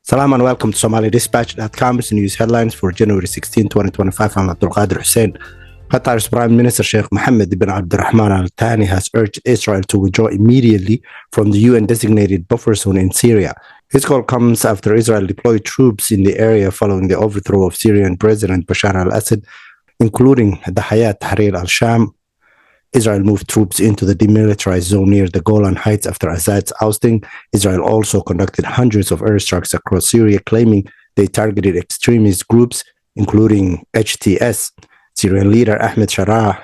Salam and welcome to SomaliDispatch.com's news headlines for January 16, 2025. I'm Abdul Qadir Hussein. Qatar's Prime Minister Sheikh Mohammed bin Abdurrahman Al Thani has urged Israel to withdraw immediately from the UN-designated buffer zone in Syria. His call comes after Israel deployed troops in the area following the overthrow of Syrian President Bashar al-Assad, including the Hayat Tahrir al-Sham. Israel moved troops into the demilitarized zone near the Golan Heights after Assad's ousting. Israel also conducted hundreds of airstrikes across Syria, claiming they targeted extremist groups, including HTS. Syrian leader Ahmed Shara,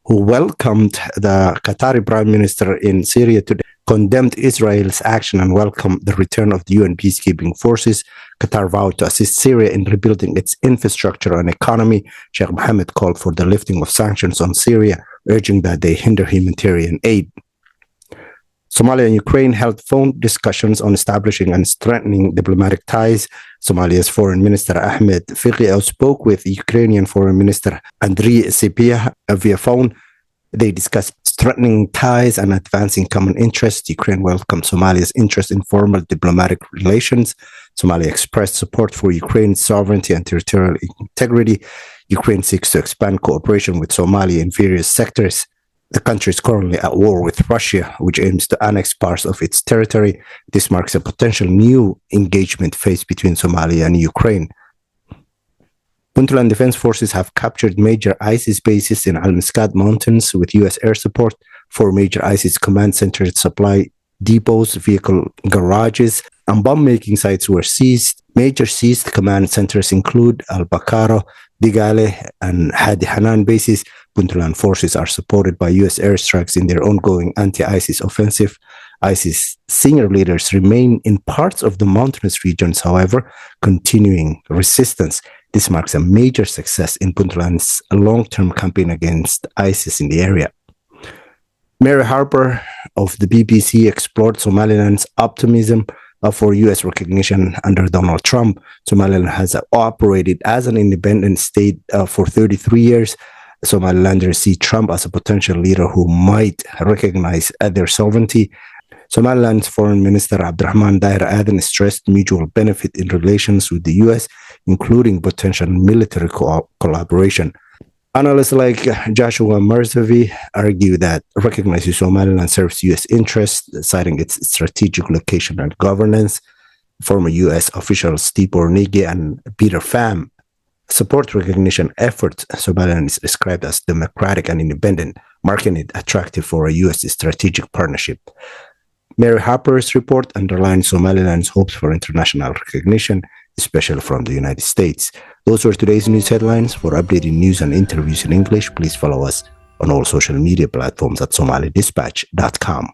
who welcomed the Qatari Prime Minister in Syria today, condemned Israel's action and welcomed the return of the UN peacekeeping forces. Qatar vowed to assist Syria in rebuilding its infrastructure and economy. Sheikh Mohammed called for the lifting of sanctions on Syria, urging that they hinder humanitarian aid. Somalia and Ukraine held phone discussions on establishing and strengthening diplomatic ties. Somalia's Foreign Minister Ahmed Fiqi spoke with Ukrainian Foreign Minister Andriy Sybiha via phone. They discussed strengthening ties and advancing common interests. Ukraine welcomed Somalia's interest in formal diplomatic relations. Somalia expressed support for Ukraine's sovereignty and territorial integrity. Ukraine seeks to expand cooperation with Somalia in various sectors. The country is currently at war with Russia, which aims to annex parts of its territory. This marks a potential new engagement phase between Somalia and Ukraine. Puntland Defense Forces have captured major ISIS bases in Miskaad Mountains with U.S. air support. 4 major ISIS command centers, supply depots, vehicle garages, and bomb-making sites were seized. Major seized command centers include Al-Bakaro, Digale, and Hadi Hanan bases. Puntland forces are supported by U.S. airstrikes in their ongoing anti-ISIS offensive. ISIS senior leaders remain in parts of the mountainous regions, however, continuing resistance. This marks a major success in Puntland's long-term campaign against ISIS in the area. Mary Harper of the BBC explored Somaliland's optimism for U.S. recognition under Donald Trump. Somaliland has operated as an independent state for 33 years. Somalilanders see Trump as a potential leader who might recognize their sovereignty. Somaliland's Foreign Minister Abdurrahman Daher Aden stressed mutual benefit in relations with the U.S., including potential military collaboration. Analysts like Joshua Marzavi argue that recognizing Somaliland serves U.S. interests, citing its strategic location and governance. Former U.S. officials Steve Ornigi and Peter Pham support recognition efforts. Somaliland is described as democratic and independent, marking it attractive for a U.S. strategic partnership. Mary Harper's report underlines Somaliland's hopes for international recognition, especially from the United States. Those were today's news headlines. For updated news and interviews in English, please follow us on all social media platforms at SomaliDispatch.com.